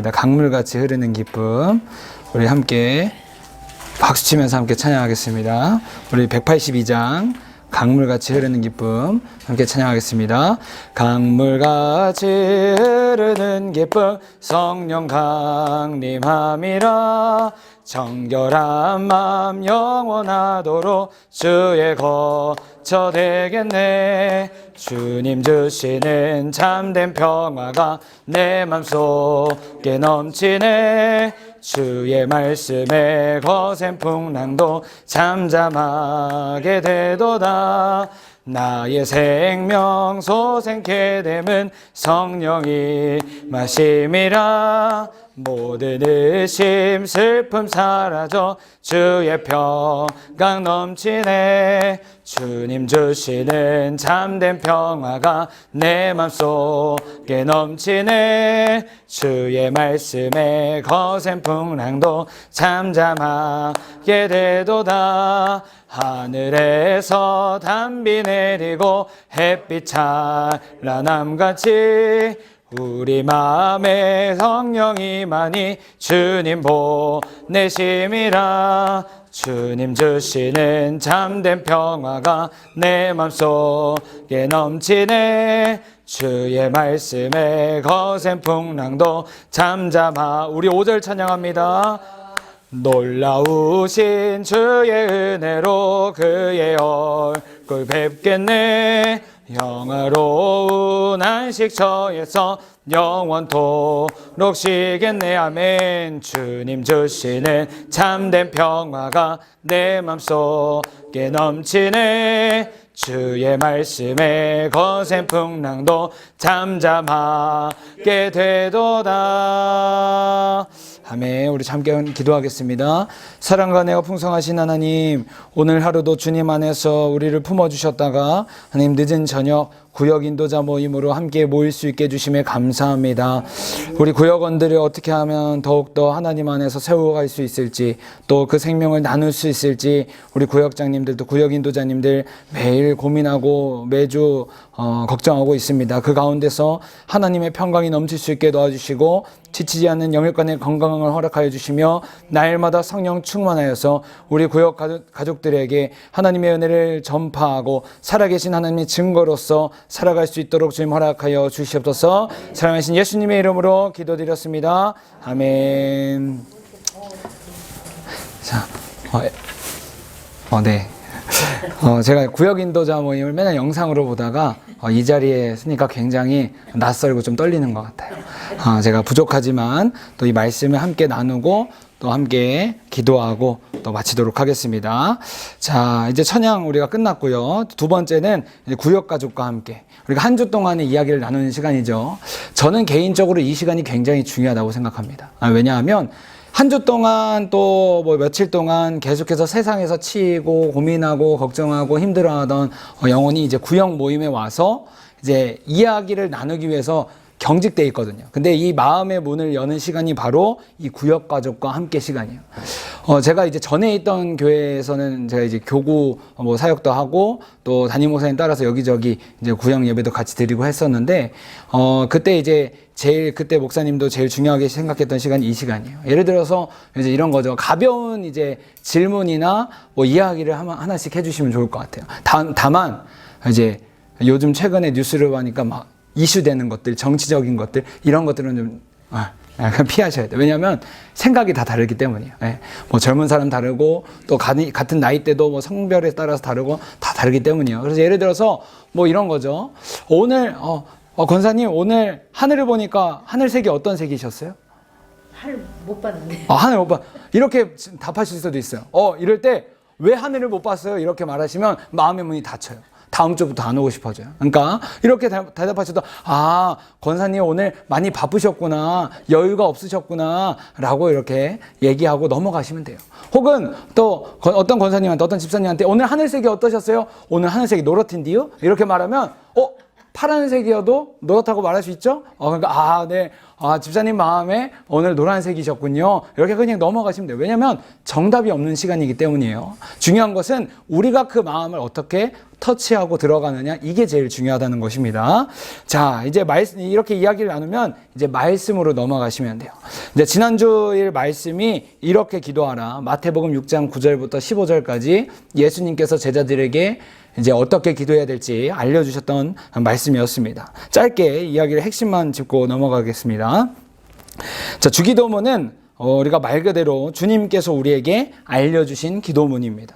강물같이 흐르는 기쁨. 우리 함께 박수치면서 함께 찬양하겠습니다. 우리 182장 강물같이 흐르는 기쁨 함께 찬양하겠습니다. 강물같이 흐르는 기쁨 성령 강림함이라. 정결한 마음 영원하도록 주의 거처 되겠네. 주님 주시는 참된 평화가 내 맘속에 넘치네. 주의 말씀에 거센 풍랑도 잠잠하게 되도다. 나의 생명 소생케 됨은 성령이 마심이라. 모든 의심 슬픔 사라져 주의 평강 넘치네. 주님 주시는 참된 평화가 내 맘속에 넘치네. 주의 말씀에 거센 풍랑도 잠잠하게 되도다. 하늘에서 단비 내리고 햇빛 찬란함같이 우리 마음에 성령이 많이 주님 보내심이라. 주님 주시는 참된 평화가 내 맘속에 넘치네. 주의 말씀에 거센 풍랑도 잠잠하. 우리 5절 찬양합니다. 놀라우신 주의 은혜로 그의 얼굴 뵙겠네. 영화로운 안식처에서 영원토록 쉬겠네. 아멘. 주님 주시는 참된 평화가 내 맘속에 넘치네. 주의 말씀에 거센 풍랑도 잠잠하게 되도다. 아멘. 우리 잠깐 기도하겠습니다. 사랑과 은혜가 풍성하신 하나님, 오늘 하루도 주님 안에서 우리를 품어주셨다가 하나님 늦은 저녁 구역 인도자 모임으로 함께 모일 수 있게 해주심에 감사합니다. 우리 구역원들을 어떻게 하면 더욱더 하나님 안에서 세워갈 수 있을지, 또 그 생명을 나눌 수 있을지 우리 구역장님들도 구역 인도자님들 매일 고민하고 매주 걱정하고 있습니다. 그 가운데서 하나님의 평강이 넘칠 수 있게 도와주시고 지치지 않는 영육간의 건강을 허락하여 주시며 날마다 성령 충만하여서 우리 구역 가족들에게 하나님의 은혜를 전파하고 살아계신 하나님의 증거로서 살아갈 수 있도록 주님 허락하여 주시옵소서. 사랑하신 예수님의 이름으로 기도드렸습니다. 아멘. 자, 네. 제가 구역 인도자 모임을 맨날 영상으로 보다가 이 자리에 서니까 굉장히 낯설고 좀 떨리는 것 같아요. 제가 부족하지만 또 이 말씀을 함께 나누고 또 함께 기도하고 또 마치도록 하겠습니다. 자, 이제 찬양 우리가 끝났고요. 두 번째는 이제 구역 가족과 함께 우리가 한 주 동안의 이야기를 나누는 시간이죠. 저는 개인적으로 이 시간이 굉장히 중요하다고 생각합니다. 왜냐하면 한 주 동안 또 뭐 며칠 동안 계속해서 세상에서 치이고 고민하고 걱정하고 힘들어하던 영혼이 이제 구역 모임에 와서 이제 이야기를 나누기 위해서 경직돼 있거든요. 근데 이 마음의 문을 여는 시간이 바로 이 구역 가족과 함께 시간이에요. 제가 이제 전에 있던 교회에서는 제가 이제 교구 뭐 사역도 하고 또 담임 목사님 따라서 여기저기 이제 구역 예배도 같이 드리고 했었는데 그때 이제 그때 목사님도 제일 중요하게 생각했던 시간이 이 시간이에요. 예를 들어서 이제 이런 거죠. 가벼운 이제 질문이나 뭐 이야기를 하나씩 해주시면 좋을 것 같아요. 다만 이제 요즘 최근에 뉴스를 보니까 막 이슈되는 것들, 정치적인 것들, 이런 것들은 좀 약간 피하셔야 돼요. 왜냐하면 생각이 다 다르기 때문이에요. 뭐 젊은 사람 다르고 또 같은 나이대도 뭐 성별에 따라서 다르고 다 다르기 때문이에요. 그래서 예를 들어서 뭐 이런 거죠. 오늘 권사님 오늘 하늘을 보니까 하늘색이 어떤 색이셨어요? 하늘 못 봤는데. 하늘 못 봐. 이렇게 답하실 수도 있어요. 이럴 때 왜 하늘을 못 봤어요? 이렇게 말하시면 마음의 문이 닫혀요. 다음 주부터 안 오고 싶어져요. 그러니까 이렇게 대답하셔도 권사님 오늘 많이 바쁘셨구나, 여유가 없으셨구나 라고 이렇게 얘기하고 넘어가시면 돼요. 혹은 또 어떤 권사님한테 어떤 집사님한테 오늘 하늘색이 어떠셨어요? 오늘 하늘색이 노랗던데요? 이렇게 말하면 파란색이어도 노랗다고 말할 수 있죠? 그러니까 네. 집사님 마음에 오늘 노란색이셨군요. 이렇게 그냥 넘어가시면 돼요. 왜냐하면 정답이 없는 시간이기 때문이에요. 중요한 것은 우리가 그 마음을 어떻게 터치하고 들어가느냐, 이게 제일 중요하다는 것입니다. 자, 이제 이렇게 이야기를 나누면 이제 말씀으로 넘어가시면 돼요. 이제 지난주일 말씀이 이렇게 기도하라. 마태복음 6장 9절부터 15절까지 예수님께서 제자들에게 이제 어떻게 기도해야 될지 알려주셨던 말씀이었습니다. 짧게 이야기를 핵심만 짚고 넘어가겠습니다. 자, 주기도문은 우리가 말 그대로 주님께서 우리에게 알려주신 기도문입니다.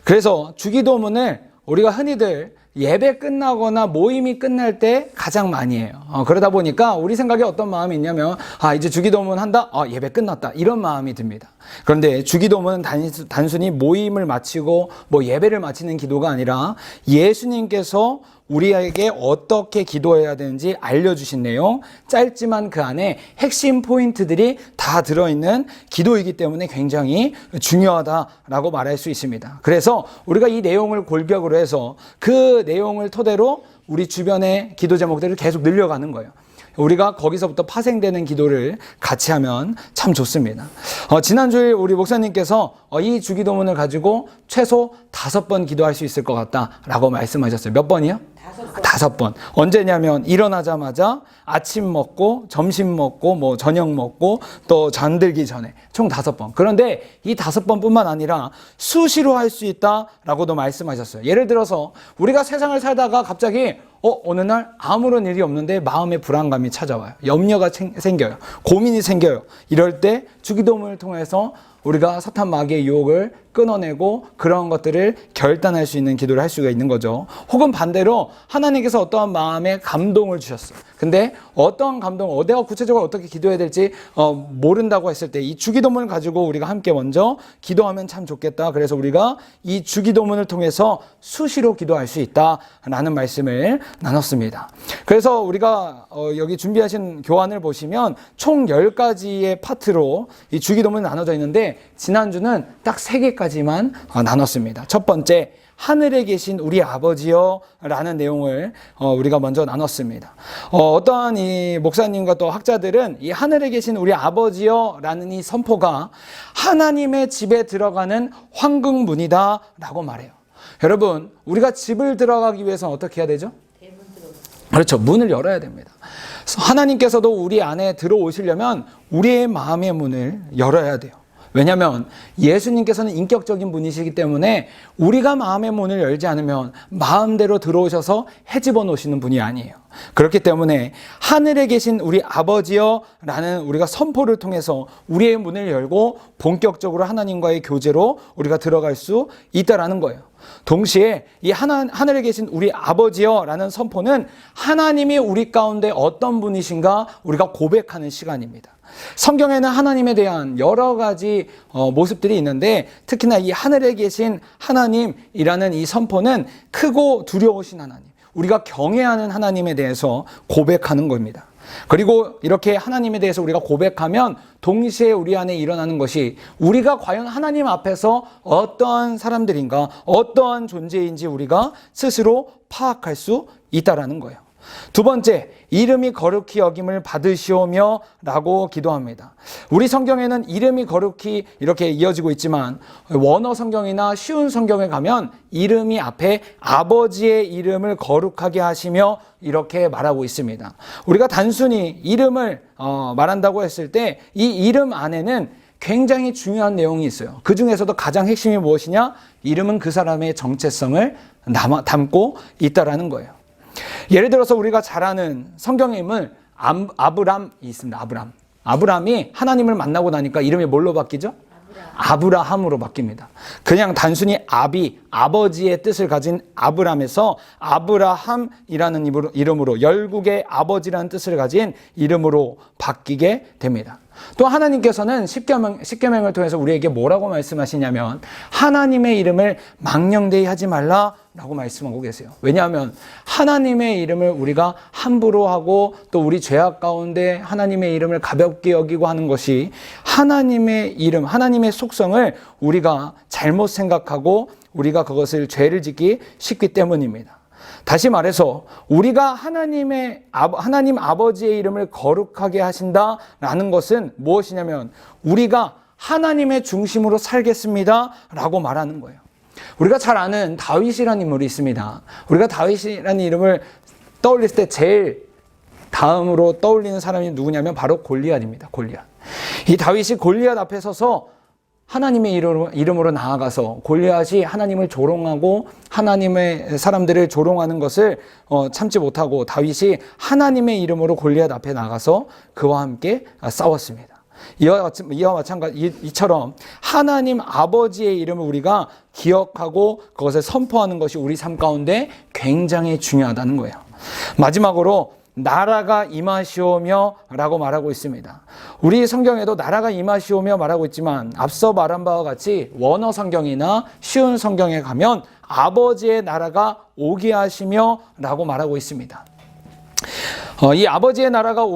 그래서 주기도문을 우리가 흔히들 예배 끝나거나 모임이 끝날 때 가장 많이 해요. 그러다 보니까 우리 생각에 어떤 마음이 있냐면 이제 주기도문 한다? 예배 끝났다. 이런 마음이 듭니다. 그런데 주기도문은 단순히 모임을 마치고 예배를 마치는 기도가 아니라 예수님께서 우리에게 어떻게 기도해야 되는지 알려주신 내용, 짧지만 그 안에 핵심 포인트들이 다 들어있는 기도이기 때문에 굉장히 중요하다라고 말할 수 있습니다. 그래서 우리가 이 내용을 골격으로 해서 그 내용을 토대로 우리 주변의 기도 제목들을 계속 늘려가는 거예요. 우리가 거기서부터 파생되는 기도를 같이 하면 참 좋습니다. 지난주에 우리 목사님께서 이 주기도문을 가지고 최소 5번 기도할 수 있을 것 같다라고 말씀하셨어요. 몇 번이요? 5번. 언제냐면 일어나자마자 아침 먹고 점심 먹고 저녁 먹고 또 잠들기 전에 총 5번. 그런데 이 5번뿐만 아니라 수시로 할 수 있다라고도 말씀하셨어요. 예를 들어서 우리가 세상을 살다가 갑자기 어느 날 아무런 일이 없는데 마음의 불안감이 찾아와요. 염려가 생겨요. 고민이 생겨요. 이럴 때 주기도문을 통해서 우리가 사탄 마귀의 유혹을 끊어내고 그런 것들을 결단할 수 있는 기도를 할 수가 있는 거죠. 혹은 반대로 하나님께서 어떠한 마음에 감동을 주셨어요. 근데 어떠한 감동, 내가 구체적으로 어떻게 기도해야 될지 모른다고 했을 때 이 주기도문을 가지고 우리가 함께 먼저 기도하면 참 좋겠다. 그래서 우리가 이 주기도문을 통해서 수시로 기도할 수 있다라는 말씀을 나눴습니다. 그래서 우리가 여기 준비하신 교환을 보시면 총 10가지의 파트로 이 주기도문이 나눠져 있는데 지난주는 딱 3개까지만 나눴습니다. 첫 번째, 하늘에 계신 우리 아버지여 라는 내용을 우리가 먼저 나눴습니다. 어떠한 이 목사님과 또 학자들은 이 하늘에 계신 우리 아버지여 라는 이 선포가 하나님의 집에 들어가는 황금문이다 라고 말해요. 여러분, 우리가 집을 들어가기 위해서는 어떻게 해야 되죠? 그렇죠. 문을 열어야 됩니다. 하나님께서도 우리 안에 들어오시려면 우리의 마음의 문을 열어야 돼요. 왜냐하면 예수님께서는 인격적인 분이시기 때문에 우리가 마음의 문을 열지 않으면 마음대로 들어오셔서 헤집어 놓으시는 분이 아니에요. 그렇기 때문에 하늘에 계신 우리 아버지여 라는 우리가 선포를 통해서 우리의 문을 열고 본격적으로 하나님과의 교제로 우리가 들어갈 수 있다라는 거예요. 동시에 이 하늘에 계신 우리 아버지여 라는 선포는 하나님이 우리 가운데 어떤 분이신가 우리가 고백하는 시간입니다. 성경에는 하나님에 대한 여러 가지 모습들이 있는데 특히나 이 하늘에 계신 하나님이라는 이 선포는 크고 두려우신 하나님, 우리가 경외하는 하나님에 대해서 고백하는 겁니다. 그리고 이렇게 하나님에 대해서 우리가 고백하면 동시에 우리 안에 일어나는 것이 우리가 과연 하나님 앞에서 어떠한 사람들인가, 어떠한 존재인지 우리가 스스로 파악할 수 있다라는 거예요. 두 번째, 이름이 거룩히 여김을 받으시오며 라고 기도합니다. 우리 성경에는 이름이 거룩히 이렇게 이어지고 있지만 원어 성경이나 쉬운 성경에 가면 이름이 앞에 아버지의 이름을 거룩하게 하시며 이렇게 말하고 있습니다. 우리가 단순히 이름을 말한다고 했을 때 이 이름 안에는 굉장히 중요한 내용이 있어요. 그 중에서도 가장 핵심이 무엇이냐? 이름은 그 사람의 정체성을 담고 있다라는 거예요. 예를 들어서 우리가 잘 아는 성경의 이름은 아브람이 있습니다. 아브람이 하나님을 만나고 나니까 이름이 뭘로 바뀌죠? 아브라함으로 바뀝니다. 그냥 단순히 아버지의 뜻을 가진 아브람에서 아브라함이라는 이름으로 열국의 아버지라는 뜻을 가진 이름으로 바뀌게 됩니다. 또 하나님께서는 십계명을 통해서 우리에게 뭐라고 말씀하시냐면 하나님의 이름을 망령되이 하지 말라라고 말씀하고 계세요. 왜냐하면 하나님의 이름을 우리가 함부로 하고 또 우리 죄악 가운데 하나님의 이름을 가볍게 여기고 하는 것이 하나님의 이름, 하나님의 속성을 우리가 잘못 생각하고 우리가 그것을 죄를 짓기 쉽기 때문입니다. 다시 말해서 우리가 하나님 아버지의 이름을 거룩하게 하신다라는 것은 무엇이냐면 우리가 하나님의 중심으로 살겠습니다 라고 말하는 거예요. 우리가 잘 아는 다윗이라는 인물이 있습니다. 우리가 다윗이라는 이름을 떠올릴 때 제일 다음으로 떠올리는 사람이 누구냐면 바로 골리앗입니다. 골리앗. 이 다윗이 골리앗 앞에 서서 하나님의 이름으로 나아가서 골리앗이 하나님을 조롱하고 하나님의 사람들을 조롱하는 것을 참지 못하고 다윗이 하나님의 이름으로 골리앗 앞에 나가서 그와 함께 싸웠습니다. 이와 마찬가지 이처럼 하나님 아버지의 이름을 우리가 기억하고 그것을 선포하는 것이 우리 삶 가운데 굉장히 중요하다는 거예요. 마지막으로 나라가 임하시오며 라고 말하고 있습니다. 우리 성경에도 나라가 임하시오며 말하고 있지만 앞서 말한 바와 같이 원어 성경이나 쉬운 성경에 가면 아버지의 나라가 오게 하시며 라고 말하고 있습니다. 이 아버지의 나라가 오게